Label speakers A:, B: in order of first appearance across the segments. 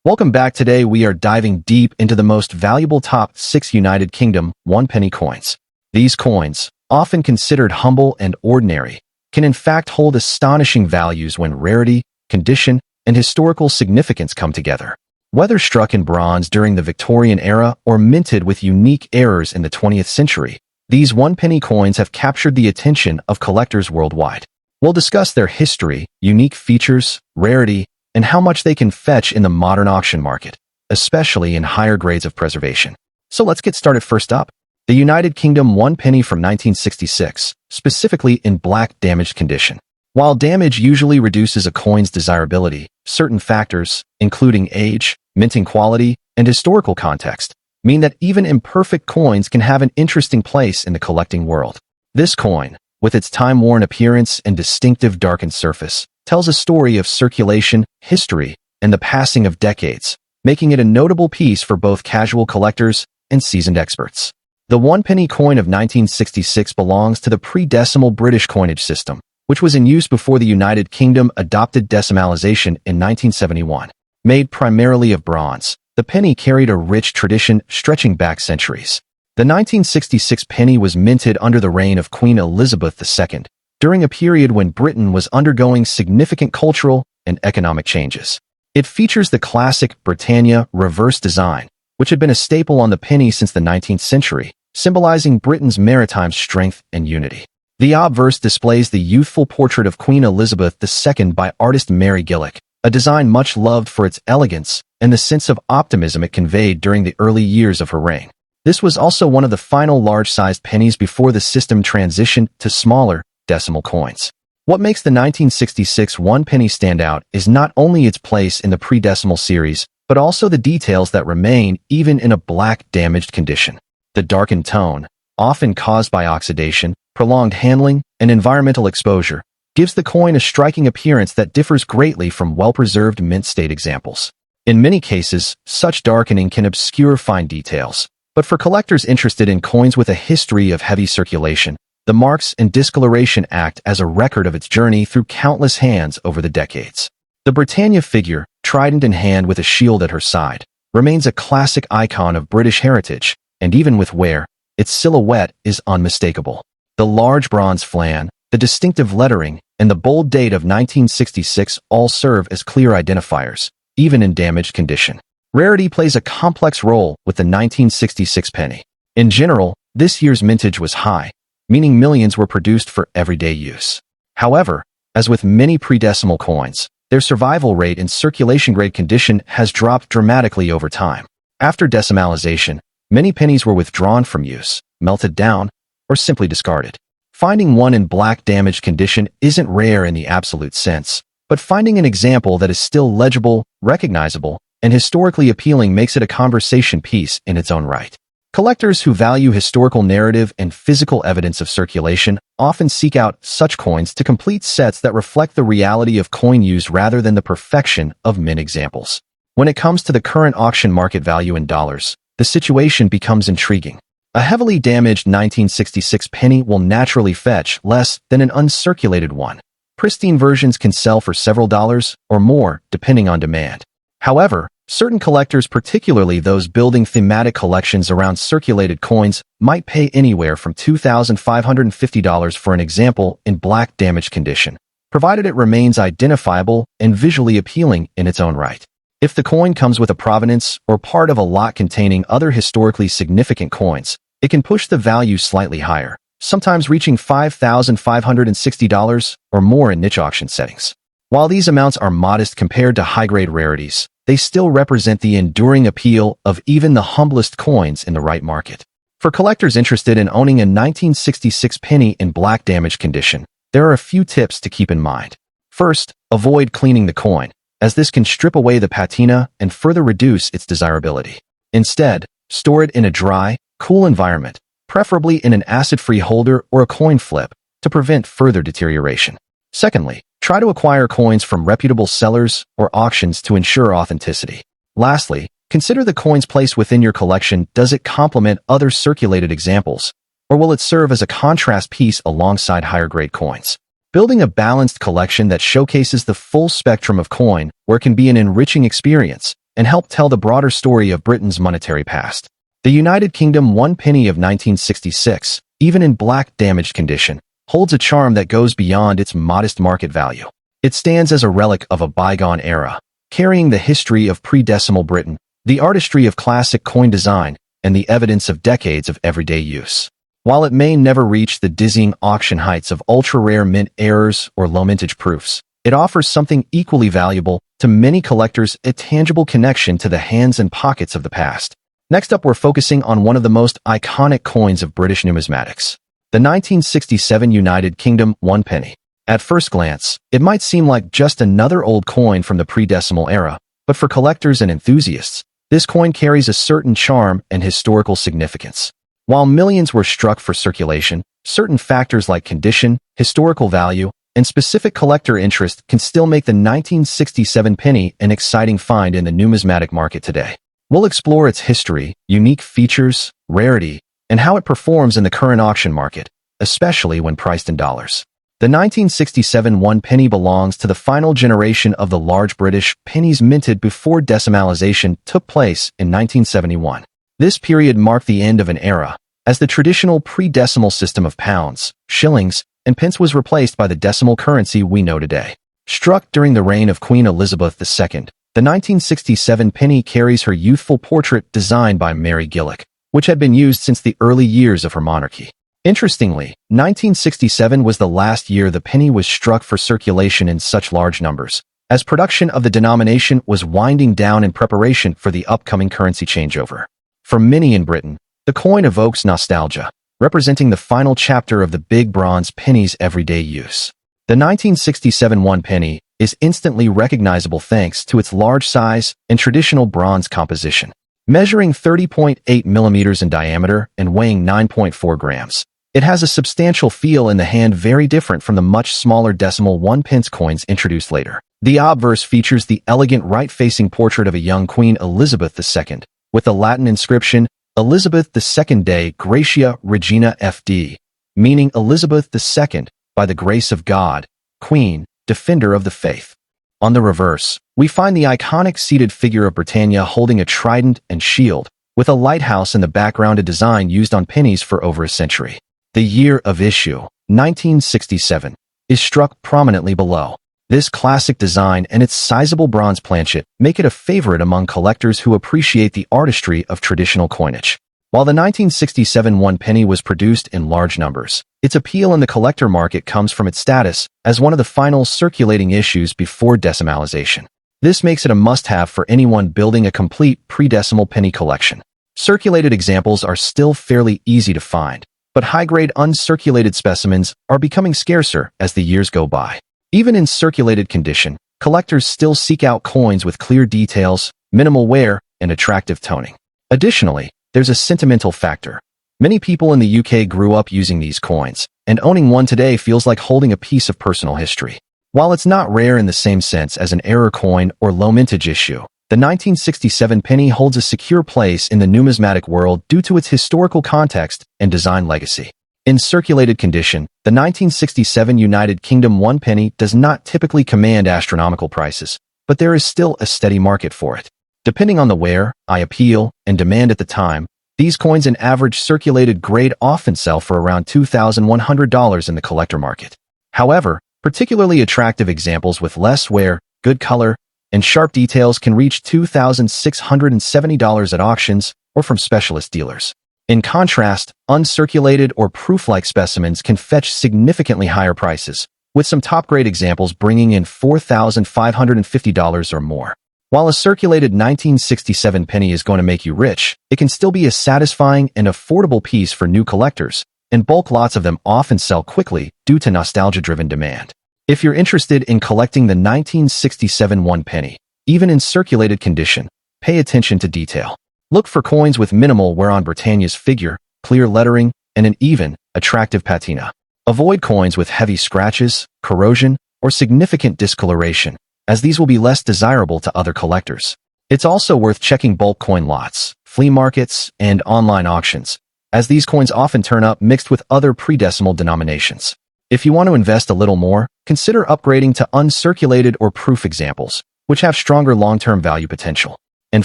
A: Welcome back. Today we are diving deep into the most valuable top 6 United Kingdom 1-penny coins. These coins, often considered humble and ordinary, can in fact hold astonishing values when rarity, condition, and historical significance come together. Whether struck in bronze during the Victorian era or minted with unique errors in the 20th century, these 1-penny coins have captured the attention of collectors worldwide. We'll discuss their history, unique features, rarity, and how much they can fetch in the modern auction market, especially in higher grades of preservation. So let's get started. First up, the United Kingdom 1-penny from 1966, specifically in black damaged condition. While damage usually reduces a coin's desirability, certain factors, including age, minting quality, and historical context, mean that even imperfect coins can have an interesting place in the collecting world. This coin, with its time-worn appearance and distinctive darkened surface, tells a story of circulation, history, and the passing of decades, making it a notable piece for both casual collectors and seasoned experts. The 1-penny coin of 1966 belongs to the pre-decimal British coinage system, which was in use before the United Kingdom adopted decimalization in 1971. Made primarily of bronze, the penny carried a rich tradition stretching back centuries. The 1966 penny was minted under the reign of Queen Elizabeth II, during a period when Britain was undergoing significant cultural and economic changes. It features the classic Britannia reverse design, which had been a staple on the penny since the 19th century, symbolizing Britain's maritime strength and unity. The obverse displays the youthful portrait of Queen Elizabeth II by artist Mary Gillick, a design much loved for its elegance and the sense of optimism it conveyed during the early years of her reign. This was also one of the final large-sized pennies before the system transitioned to smaller, decimal coins. What makes the 1966 1-penny stand out is not only its place in the pre-decimal series, but also the details that remain even in a black damaged condition. The darkened tone, often caused by oxidation, prolonged handling, and environmental exposure, gives the coin a striking appearance that differs greatly from well-preserved mint-state examples. In many cases, such darkening can obscure fine details, but for collectors interested in coins with a history of heavy circulation, the marks and discoloration act as a record of its journey through countless hands over the decades. The Britannia figure, trident in hand with a shield at her side, remains a classic icon of British heritage, and even with wear, its silhouette is unmistakable. The large bronze flan, the distinctive lettering, and the bold date of 1966 all serve as clear identifiers, even in damaged condition. Rarity plays a complex role with the 1966 penny. In general, this year's mintage was high, meaning millions were produced for everyday use. However, as with many pre-decimal coins, their survival rate in circulation-grade condition has dropped dramatically over time. After decimalization, many pennies were withdrawn from use, melted down, or simply discarded. Finding one in black damaged condition isn't rare in the absolute sense, but finding an example that is still legible, recognizable, and historically appealing makes it a conversation piece in its own right. Collectors who value historical narrative and physical evidence of circulation often seek out such coins to complete sets that reflect the reality of coin use rather than the perfection of mint examples. When it comes to the current auction market value in dollars, the situation becomes intriguing. A heavily damaged 1966 penny will naturally fetch less than an uncirculated one. Pristine versions can sell for several dollars or more, depending on demand. However, certain collectors, particularly those building thematic collections around circulated coins, might pay anywhere from $2,550 for an example in black damaged condition, provided it remains identifiable and visually appealing in its own right. If the coin comes with a provenance or part of a lot containing other historically significant coins, it can push the value slightly higher, sometimes reaching $5,560 or more in niche auction settings. While these amounts are modest compared to high-grade rarities, they still represent the enduring appeal of even the humblest coins in the right market. For collectors interested in owning a 1966 penny in black damaged condition, there are a few tips to keep in mind. First, avoid cleaning the coin, as this can strip away the patina and further reduce its desirability. Instead, store it in a dry, cool environment, preferably in an acid-free holder or a coin flip, to prevent further deterioration. Secondly, try to acquire coins from reputable sellers or auctions to ensure authenticity. Lastly, consider the coin's place within your collection. Does it complement other circulated examples, or will it serve as a contrast piece alongside higher-grade coins? Building a balanced collection that showcases the full spectrum of coin where can be an enriching experience, and help tell the broader story of Britain's monetary past. The United Kingdom 1 penny of 1966, even in black damaged condition, holds a charm that goes beyond its modest market value. It stands as a relic of a bygone era, carrying the history of pre-decimal Britain, the artistry of classic coin design, and the evidence of decades of everyday use. While it may never reach the dizzying auction heights of ultra-rare mint errors or low mintage proofs, it offers something equally valuable to many collectors: a tangible connection to the hands and pockets of the past. Next up, we're focusing on one of the most iconic coins of British numismatics, the 1967 United Kingdom 1 penny. At first glance, it might seem like just another old coin from the pre-decimal era, but for collectors and enthusiasts, this coin carries a certain charm and historical significance. While millions were struck for circulation, certain factors like condition, historical value, and specific collector interest can still make the 1967 penny an exciting find in the numismatic market today. We'll explore its history, unique features, rarity, and how it performs in the current auction market, especially when priced in dollars. The 1967 1 penny belongs to the final generation of the large British pennies minted before decimalization took place in 1971. This period marked the end of an era, as the traditional pre-decimal system of pounds, shillings, and pence was replaced by the decimal currency we know today. Struck during the reign of Queen Elizabeth II, the 1967 penny carries her youthful portrait designed by Mary Gillick, which had been used since the early years of her monarchy. Interestingly, 1967 was the last year the penny was struck for circulation in such large numbers, as production of the denomination was winding down in preparation for the upcoming currency changeover. For many in Britain, the coin evokes nostalgia, representing the final chapter of the big bronze penny's everyday use. The 1967 1 penny is instantly recognizable thanks to its large size and traditional bronze composition. Measuring 30.8 millimeters in diameter and weighing 9.4 grams, it has a substantial feel in the hand, very different from the much smaller decimal 1 pence coins introduced later. The obverse features the elegant right-facing portrait of a young Queen Elizabeth II, with the Latin inscription Elizabeth II Dei Gratia Regina FD, meaning Elizabeth II, by the grace of God, Queen, Defender of the Faith. On the reverse, we find the iconic seated figure of Britannia holding a trident and shield, with a lighthouse in the background, a design used on pennies for over a century. The year of issue, 1967, is struck prominently below. This classic design and its sizable bronze planchet make it a favorite among collectors who appreciate the artistry of traditional coinage. While the 1967 1 penny was produced in large numbers, its appeal in the collector market comes from its status as one of the final circulating issues before decimalization. This makes it a must-have for anyone building a complete pre-decimal penny collection. Circulated examples are still fairly easy to find, but high-grade uncirculated specimens are becoming scarcer as the years go by. Even in circulated condition, collectors still seek out coins with clear details, minimal wear, and attractive toning. Additionally, there's a sentimental factor. Many people in the UK grew up using these coins, and owning one today feels like holding a piece of personal history. While it's not rare in the same sense as an error coin or low mintage issue, the 1967 penny holds a secure place in the numismatic world due to its historical context and design legacy. In circulated condition, the 1967 United Kingdom 1 penny does not typically command astronomical prices, but there is still a steady market for it. Depending on the wear, eye appeal, and demand at the time, these coins in average circulated grade often sell for around $2,100 in the collector market. However, particularly attractive examples with less wear, good color, and sharp details can reach $2,670 at auctions or from specialist dealers. In contrast, uncirculated or proof-like specimens can fetch significantly higher prices, with some top-grade examples bringing in $4,550 or more. While a circulated 1967 penny is going to make you rich, it can still be a satisfying and affordable piece for new collectors, and bulk lots of them often sell quickly due to nostalgia-driven demand. If you're interested in collecting the 1967 1 penny, even in circulated condition, pay attention to detail. Look for coins with minimal wear on Britannia's figure, clear lettering, and an even, attractive patina. Avoid coins with heavy scratches, corrosion, or significant discoloration, as these will be less desirable to other collectors. It's also worth checking bulk coin lots, flea markets, and online auctions, as these coins often turn up mixed with other pre-decimal denominations. If you want to invest a little more, consider upgrading to uncirculated or proof examples, which have stronger long-term value potential. And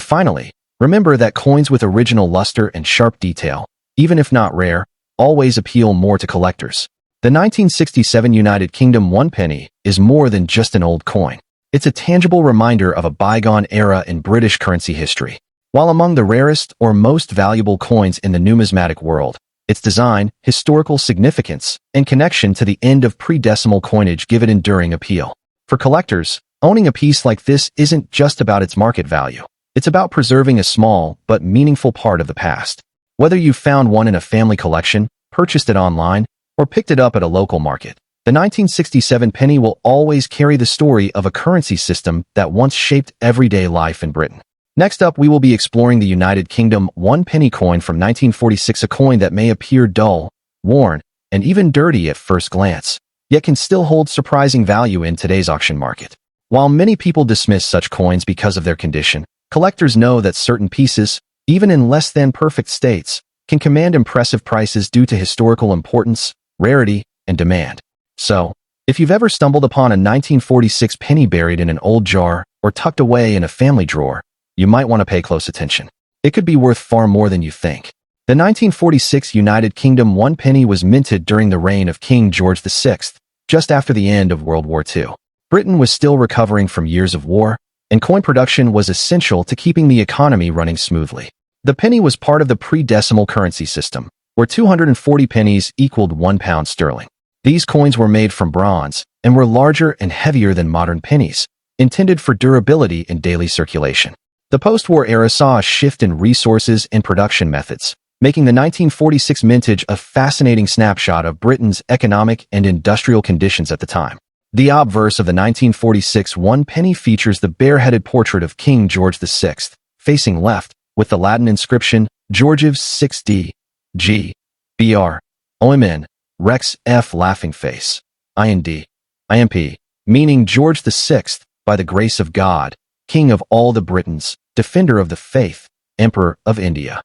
A: finally, remember that coins with original luster and sharp detail, even if not rare, always appeal more to collectors. The 1967 United Kingdom 1 penny is more than just an old coin. It's a tangible reminder of a bygone era in British currency history. While among the rarest or most valuable coins in the numismatic world, its design, historical significance, and connection to the end of pre-decimal coinage give it enduring appeal. For collectors, owning a piece like this isn't just about its market value. It's about preserving a small but meaningful part of the past. Whether you found one in a family collection, purchased it online, or picked it up at a local market, the 1967 penny will always carry the story of a currency system that once shaped everyday life in Britain. Next up, we will be exploring the United Kingdom 1 penny coin from 1946, a coin that may appear dull, worn, and even dirty at first glance, yet can still hold surprising value in today's auction market. While many people dismiss such coins because of their condition, collectors know that certain pieces, even in less than perfect states, can command impressive prices due to historical importance, rarity, and demand. So, if you've ever stumbled upon a 1946 penny buried in an old jar or tucked away in a family drawer, you might want to pay close attention. It could be worth far more than you think. The 1946 United Kingdom 1 penny was minted during the reign of King George VI, just after the end of World War II. Britain was still recovering from years of war, and coin production was essential to keeping the economy running smoothly. The penny was part of the pre-decimal currency system, where 240 pennies equaled £1 sterling. These coins were made from bronze and were larger and heavier than modern pennies, intended for durability in daily circulation. The post-war era saw a shift in resources and production methods, making the 1946 mintage a fascinating snapshot of Britain's economic and industrial conditions at the time. The obverse of the 1946 1 penny features the bareheaded portrait of King George VI, facing left, with the Latin inscription Georgius 6d. G. Br. OMN. Rex F. Laughing Face. IND. IMP. Meaning George VI, by the grace of God, King of all the Britons, Defender of the Faith, Emperor of India.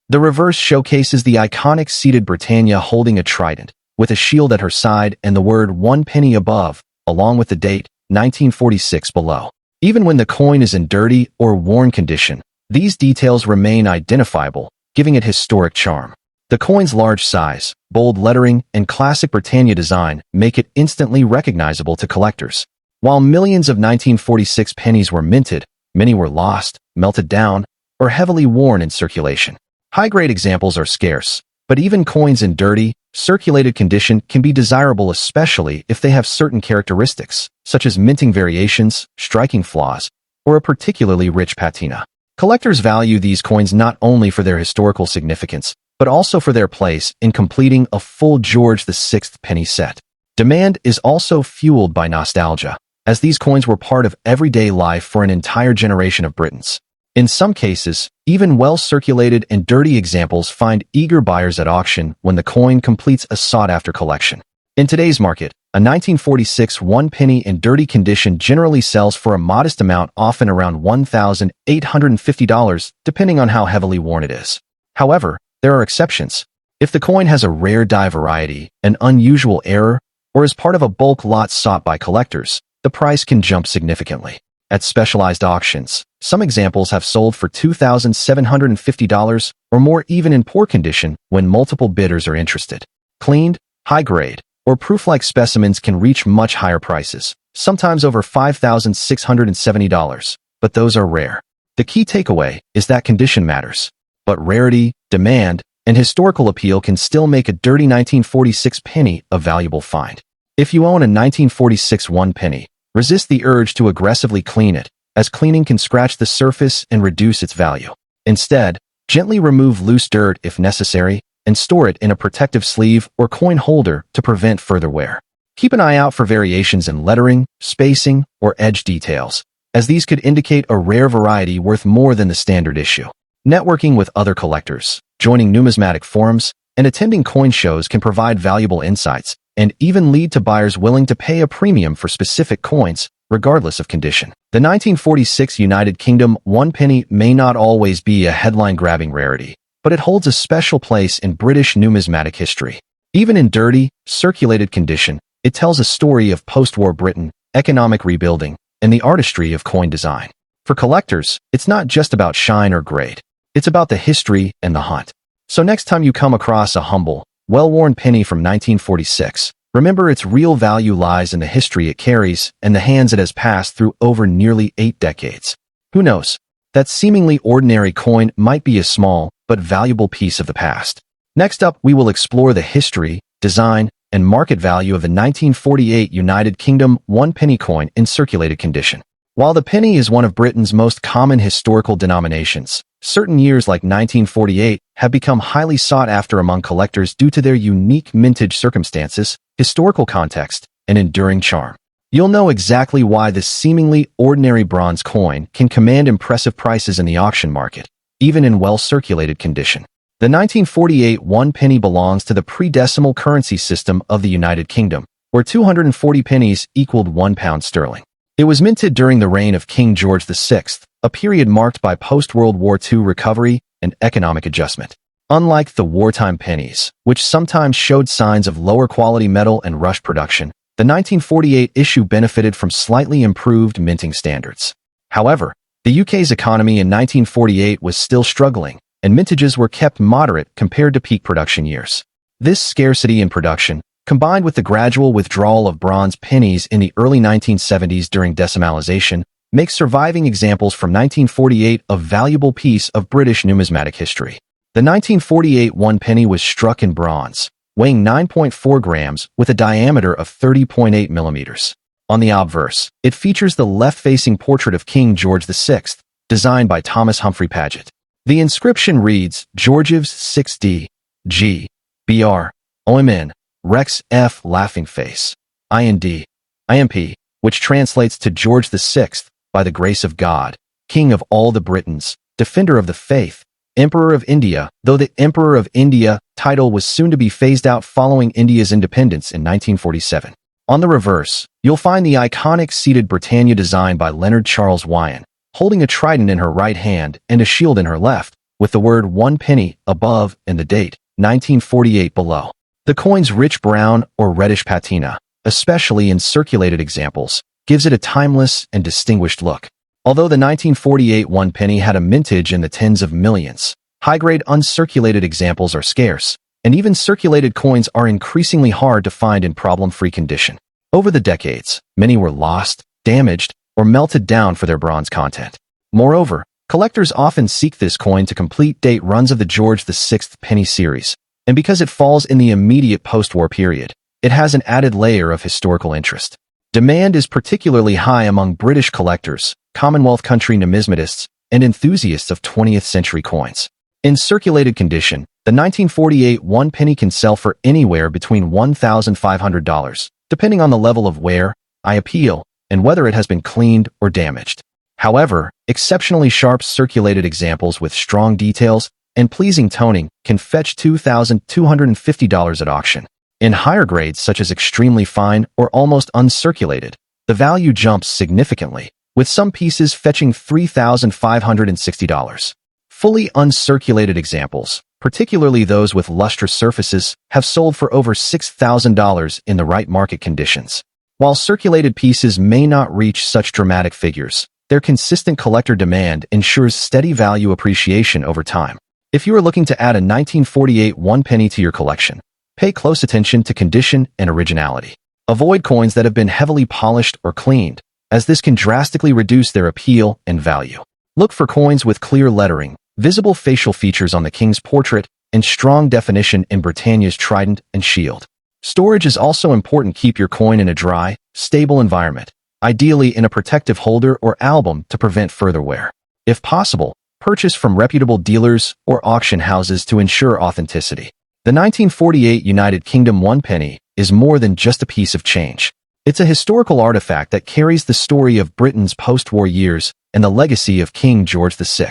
A: The reverse showcases the iconic seated Britannia holding a trident, with a shield at her side and the word 1 penny above, along with the date, 1946 below. Even when the coin is in dirty or worn condition, these details remain identifiable, giving it historic charm. The coin's large size, bold lettering, and classic Britannia design make it instantly recognizable to collectors. While millions of 1946 pennies were minted, many were lost, melted down, or heavily worn in circulation. High-grade examples are scarce, but even coins in dirty, circulated condition can be desirable, especially if they have certain characteristics, such as minting variations, striking flaws, or a particularly rich patina. Collectors value these coins not only for their historical significance, but also for their place in completing a full George VI penny set. Demand is also fueled by nostalgia, as these coins were part of everyday life for an entire generation of Britons. In some cases, even well-circulated and dirty examples find eager buyers at auction when the coin completes a sought-after collection. In today's market, a 1946 1 penny in dirty condition generally sells for a modest amount, often around $1,850, depending on how heavily worn it is. However, there are exceptions. If the coin has a rare die variety, an unusual error, or is part of a bulk lot sought by collectors, the price can jump significantly. At specialized auctions, some examples have sold for $2,750 or more, even in poor condition, when multiple bidders are interested. Cleaned, high-grade, or proof-like specimens can reach much higher prices, sometimes over $5,670, but those are rare. The key takeaway is that condition matters, but rarity, demand, and historical appeal can still make a dirty 1946 penny a valuable find. If you own a 1946 1 penny, resist the urge to aggressively clean it, as cleaning can scratch the surface and reduce its value. Instead, gently remove loose dirt if necessary, and store it in a protective sleeve or coin holder to prevent further wear. Keep an eye out for variations in lettering, spacing, or edge details, as these could indicate a rare variety worth more than the standard issue. Networking with other collectors, joining numismatic forums, and attending coin shows can provide valuable insights and even lead to buyers willing to pay a premium for specific coins, regardless of condition. The 1946 United Kingdom 1 penny may not always be a headline-grabbing rarity, but it holds a special place in British numismatic history. Even in dirty, circulated condition, it tells a story of post-war Britain, economic rebuilding, and the artistry of coin design. For collectors, it's not just about shine or grade. It's about the history and the hunt. So next time you come across a humble, well-worn penny from 1946, remember its real value lies in the history it carries and the hands it has passed through over nearly 8 decades. Who knows? That seemingly ordinary coin might be a small but valuable piece of the past. Next up, we will explore the history, design, and market value of the 1948 United Kingdom 1 penny coin in circulated condition. While the penny is one of Britain's most common historical denominations, certain years like 1948 have become highly sought after among collectors due to their unique mintage circumstances, historical context, and enduring charm. You'll know exactly why this seemingly ordinary bronze coin can command impressive prices in the auction market, even in well-circulated condition. The 1948 1 penny belongs to the pre-decimal currency system of the United Kingdom, where 240 pennies equaled £1 sterling. It was minted during the reign of King George VI, a period marked by post-World War II recovery and economic adjustment. Unlike the wartime pennies, which sometimes showed signs of lower quality metal and rush production, the 1948 issue benefited from slightly improved minting standards. However, the UK's economy in 1948 was still struggling, and mintages were kept moderate compared to peak production years. This scarcity in production, combined with the gradual withdrawal of bronze pennies in the early 1970s during decimalization, makes surviving examples from 1948 a valuable piece of British numismatic history. The 1948 1 penny was struck in bronze, weighing 9.4 grams with a diameter of 30.8 millimeters. On the obverse, it features the left-facing portrait of King George VI, designed by Thomas Humphrey Paget. The inscription reads, Georgievs 6D, G, BR, OMN, Rex F. Laughing Face, IND, IMP, which translates to George VI, by the grace of God, King of all the Britons, Defender of the Faith, Emperor of India, though the Emperor of India title was soon to be phased out following India's independence in 1947. On the reverse, you'll find the iconic seated Britannia designed by Leonard Charles Wyon, holding a trident in her right hand and a shield in her left, with the word 1 penny above and the date, 1948 below. The coin's rich brown or reddish patina, especially in circulated examples, gives it a timeless and distinguished look. Although the 1948 1 penny had a mintage in the tens of millions, high-grade uncirculated examples are scarce, and even circulated coins are increasingly hard to find in problem-free condition. Over the decades, many were lost, damaged, or melted down for their bronze content. Moreover, collectors often seek this coin to complete date runs of the George VI penny series, and because it falls in the immediate post-war period, it has an added layer of historical interest. Demand is particularly high among British collectors, Commonwealth country numismatists, and enthusiasts of 20th century coins. In circulated condition, the 1948 1 penny can sell for anywhere between $1,500, depending on the level of wear, eye appeal, and whether it has been cleaned or damaged. However, exceptionally sharp circulated examples with strong details and pleasing toning can fetch $2,250 at auction. In higher grades such as extremely fine or almost uncirculated, the value jumps significantly, with some pieces fetching $3,560. Fully uncirculated examples, particularly those with lustrous surfaces, have sold for over $6,000 in the right market conditions. While circulated pieces may not reach such dramatic figures, their consistent collector demand ensures steady value appreciation over time. If you are looking to add a 1948 1 penny to your collection, pay close attention to condition and originality. Avoid coins that have been heavily polished or cleaned, as this can drastically reduce their appeal and value. Look for coins with clear lettering, visible facial features on the king's portrait, and strong definition in Britannia's trident and shield. Storage is also important. Keep your coin in a dry, stable environment, ideally in a protective holder or album to prevent further wear. If possible, purchase from reputable dealers or auction houses to ensure authenticity. The 1948 United Kingdom 1 penny is more than just a piece of change. It's a historical artifact that carries the story of Britain's post-war years and the legacy of King George VI.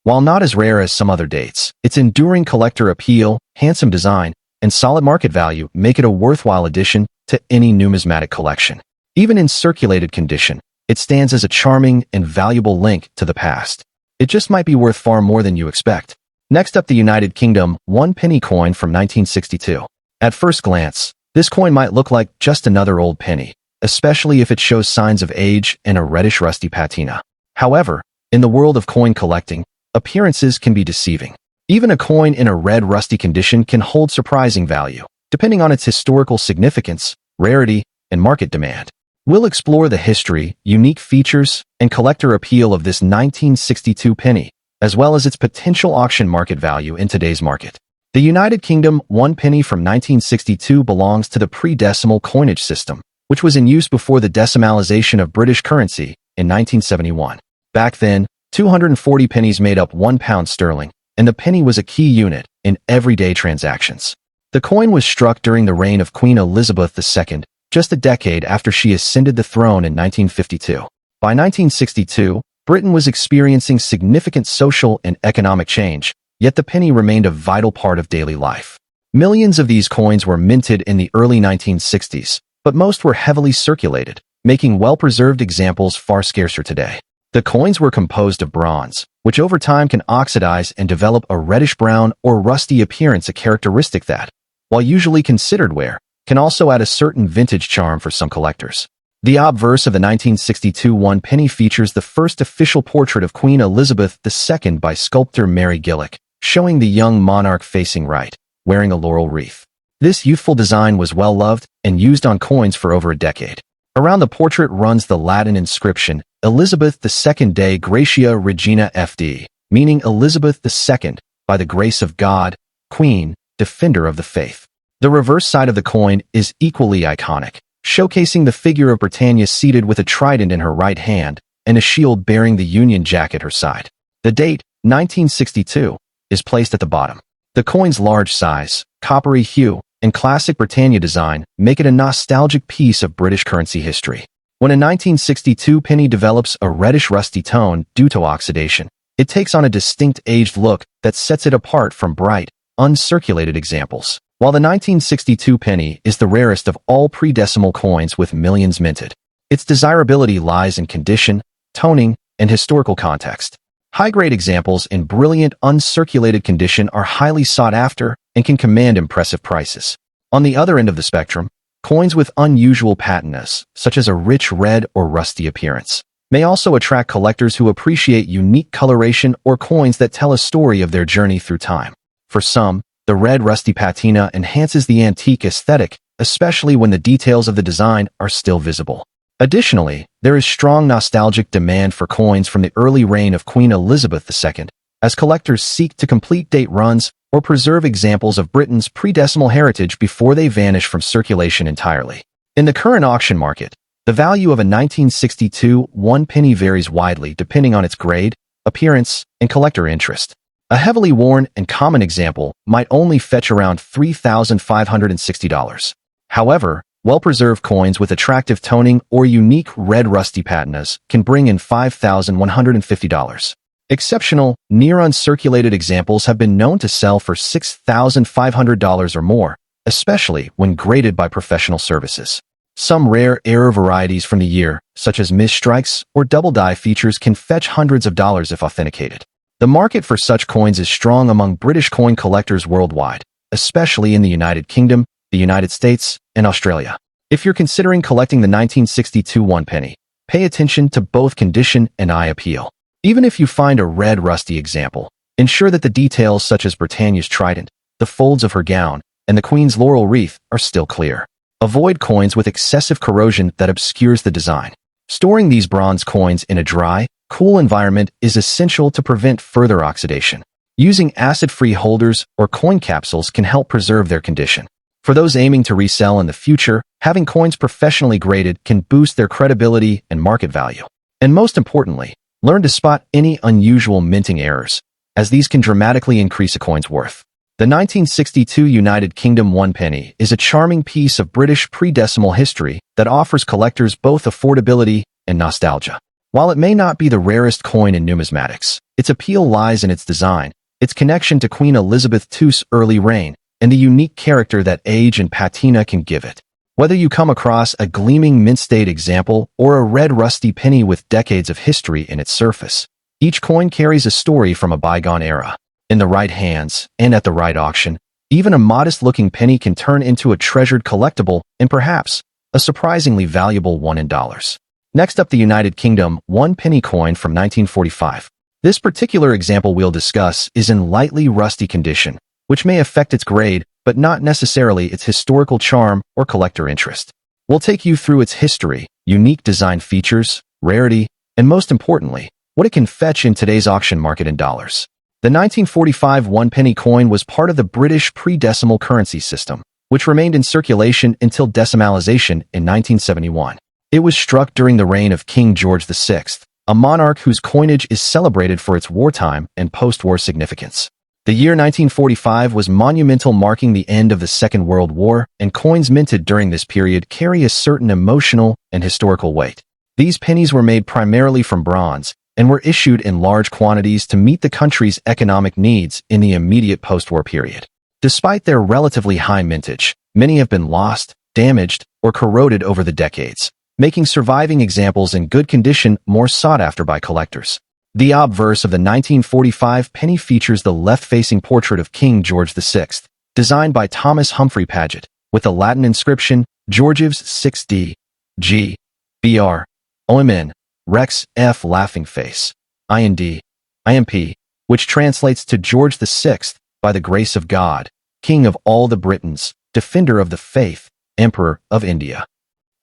A: While not as rare as some other dates, its enduring collector appeal, handsome design, and solid market value make it a worthwhile addition to any numismatic collection. Even in circulated condition, it stands as a charming and valuable link to the past. It just might be worth far more than you expect. Next up, the United Kingdom 1 penny coin from 1962. At first glance, this coin might look like just another old penny, especially if it shows signs of age and a reddish rusty patina. However, In the world of coin collecting, appearances can be deceiving. Even a coin in a red rusty condition can hold surprising value, depending on its historical significance, rarity, and market demand. We'll explore the history, unique features, and collector appeal of this 1962 penny, as well as its potential auction market value in today's market. The United Kingdom 1 penny from 1962 belongs to the pre-decimal coinage system, which was in use before the decimalization of British currency in 1971. Back then, 240 pennies made up £1 sterling, and the penny was a key unit in everyday transactions. The coin was struck during the reign of Queen Elizabeth II, just a decade after she ascended the throne in 1952. By 1962, Britain was experiencing significant social and economic change, yet the penny remained a vital part of daily life. Millions of these coins were minted in the early 1960s, but most were heavily circulated, making well-preserved examples far scarcer today. The coins were composed of bronze, which over time can oxidize and develop a reddish-brown or rusty appearance, a characteristic that, while usually considered rare, can also add a certain vintage charm for some collectors. The obverse of the 1962 1 penny features the first official portrait of Queen Elizabeth II by sculptor Mary Gillick, showing the young monarch facing right, wearing a laurel wreath. This youthful design was well-loved and used on coins for over a decade. Around the portrait runs the Latin inscription, Elizabeth II Dei Gratia Regina FD, meaning Elizabeth II, by the grace of God, Queen, Defender of the Faith. The reverse side of the coin is equally iconic, showcasing the figure of Britannia seated with a trident in her right hand and a shield bearing the Union Jack at her side. The date, 1962, is placed at the bottom. The coin's large size, coppery hue, and classic Britannia design make it a nostalgic piece of British currency history. When a 1962 penny develops a reddish-rusty tone due to oxidation, it takes on a distinct aged look that sets it apart from bright, uncirculated examples. While the 1962 penny is the rarest of all pre-decimal coins with millions minted, its desirability lies in condition, toning, and historical context. High-grade examples in brilliant, uncirculated condition are highly sought after and can command impressive prices. On the other end of the spectrum, coins with unusual patina, such as a rich red or rusty appearance, may also attract collectors who appreciate unique coloration or coins that tell a story of their journey through time. For some, the red rusty patina enhances the antique aesthetic, especially when the details of the design are still visible. Additionally, there is strong nostalgic demand for coins from the early reign of Queen Elizabeth II, as collectors seek to complete date runs or preserve examples of Britain's pre-decimal heritage before they vanish from circulation entirely. In the current auction market, the value of a 1962 1 penny varies widely depending on its grade, appearance, and collector interest. A heavily worn and common example might only fetch around $3,560. However, well-preserved coins with attractive toning or unique red rusty patinas can bring in $5,150. Exceptional, near-uncirculated examples have been known to sell for $6,500 or more, especially when graded by professional services. Some rare error varieties from the year, such as misstrikes or double-die features, can fetch hundreds of dollars if authenticated. The market for such coins is strong among British coin collectors worldwide, especially in the United Kingdom, the United States, and Australia. If you're considering collecting the 1962 1 penny, pay attention to both condition and eye appeal. Even if you find a red rusty example, ensure that the details such as Britannia's trident, the folds of her gown, and the Queen's laurel wreath are still clear. Avoid coins with excessive corrosion that obscures the design. Storing these bronze coins in a dry, cool environment is essential to prevent further oxidation. Using acid-free holders or coin capsules can help preserve their condition. For those aiming to resell in the future, having coins professionally graded can boost their credibility and market value. And most importantly, learn to spot any unusual minting errors, as these can dramatically increase a coin's worth. The 1962 United Kingdom 1 penny is a charming piece of British pre-decimal history that offers collectors both affordability and nostalgia. While it may not be the rarest coin in numismatics, its appeal lies in its design, its connection to Queen Elizabeth II's early reign, and the unique character that age and patina can give it. Whether you come across a gleaming mint-state example or a red rusty penny with decades of history in its surface, each coin carries a story from a bygone era. In the right hands and at the right auction, even a modest-looking penny can turn into a treasured collectible and perhaps a surprisingly valuable one in dollars. Next up, the United Kingdom 1 penny coin from 1945. This particular example we'll discuss is in lightly rusty condition, which may affect its grade, but not necessarily its historical charm or collector interest. We'll take you through its history, unique design features, rarity, and most importantly, what it can fetch in today's auction market in dollars. The 1945 1 penny coin was part of the British pre-decimal currency system, which remained in circulation until decimalization in 1971. It was struck during the reign of King George VI, a monarch whose coinage is celebrated for its wartime and post-war significance. The year 1945 was monumental, marking the end of the Second World War, and coins minted during this period carry a certain emotional and historical weight. These pennies were made primarily from bronze and were issued in large quantities to meet the country's economic needs in the immediate post-war period. Despite their relatively high mintage, many have been lost, damaged, or corroded over the decades, making surviving examples in good condition more sought after by collectors. The obverse of the 1945 penny features the left-facing portrait of King George VI, designed by Thomas Humphrey Paget, with the Latin inscription Georgives 6D, G, BR, OMN, Rex F laughing face, IND, IMP, which translates to George VI, by the grace of God, King of all the Britons, Defender of the Faith, Emperor of India.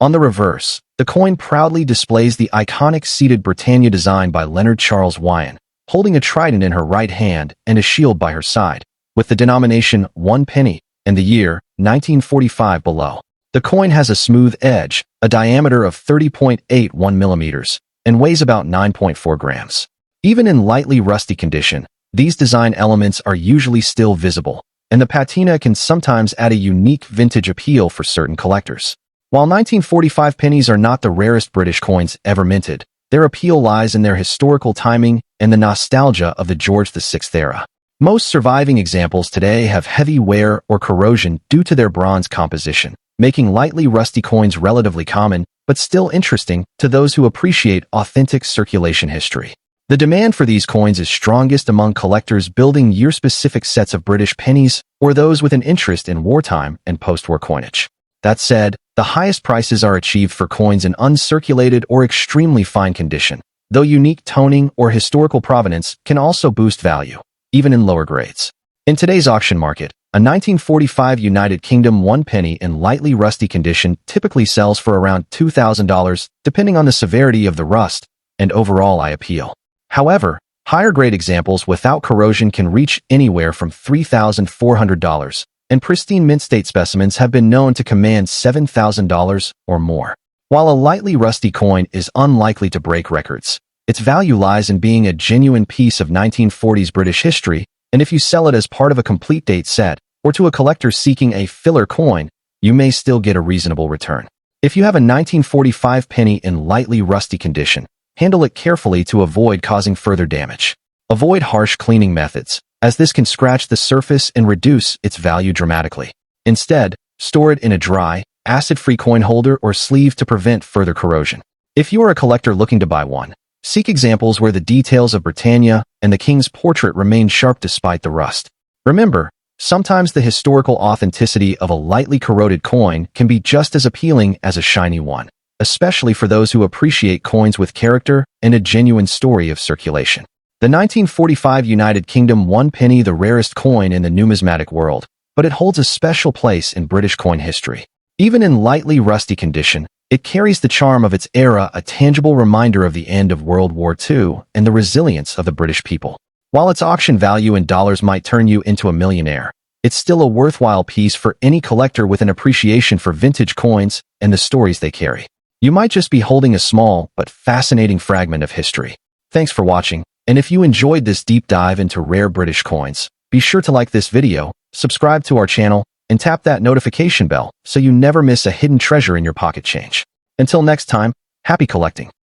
A: On the reverse, the coin proudly displays the iconic seated Britannia design by Leonard Charles Wyon, holding a trident in her right hand and a shield by her side, with the denomination 1 penny and the year 1945 below. The coin has a smooth edge, a diameter of 30.81 millimeters, and weighs about 9.4 grams. Even in lightly rusty condition, these design elements are usually still visible, and the patina can sometimes add a unique vintage appeal for certain collectors. While 1945 pennies are not the rarest British coins ever minted, their appeal lies in their historical timing and the nostalgia of the George VI era. Most surviving examples today have heavy wear or corrosion due to their bronze composition, making lightly rusty coins relatively common, but still interesting to those who appreciate authentic circulation history. The demand for these coins is strongest among collectors building year-specific sets of British pennies or those with an interest in wartime and post-war coinage. That said, the highest prices are achieved for coins in uncirculated or extremely fine condition, though unique toning or historical provenance can also boost value, even in lower grades. In today's auction market, a 1945 United Kingdom 1 penny in lightly rusty condition typically sells for around $2,000, depending on the severity of the rust and overall eye appeal. However, higher-grade examples without corrosion can reach anywhere from $3,400, and pristine mint-state specimens have been known to command $7,000 or more. While a lightly rusty coin is unlikely to break records, its value lies in being a genuine piece of 1940s British history, and if you sell it as part of a complete date set, or to a collector seeking a filler coin, you may still get a reasonable return. If you have a 1945 penny in lightly rusty condition, handle it carefully to avoid causing further damage. Avoid harsh cleaning methods, as this can scratch the surface and reduce its value dramatically. Instead, store it in a dry, acid-free coin holder or sleeve to prevent further corrosion. If you are a collector looking to buy one, seek examples where the details of Britannia and the king's portrait remain sharp despite the rust. Remember, sometimes the historical authenticity of a lightly corroded coin can be just as appealing as a shiny one, especially for those who appreciate coins with character and a genuine story of circulation. The 1945 United Kingdom 1 penny, the rarest coin in the numismatic world, but it holds a special place in British coin history. Even in lightly rusty condition, it carries the charm of its era, a tangible reminder of the end of World War II and the resilience of the British people. While its auction value in dollars might turn you into a millionaire, it's still a worthwhile piece for any collector with an appreciation for vintage coins and the stories they carry. You might just be holding a small but fascinating fragment of history. Thanks for watching. And if you enjoyed this deep dive into rare British coins, be sure to like this video, subscribe to our channel, and tap that notification bell so you never miss a hidden treasure in your pocket change. Until next time, happy collecting.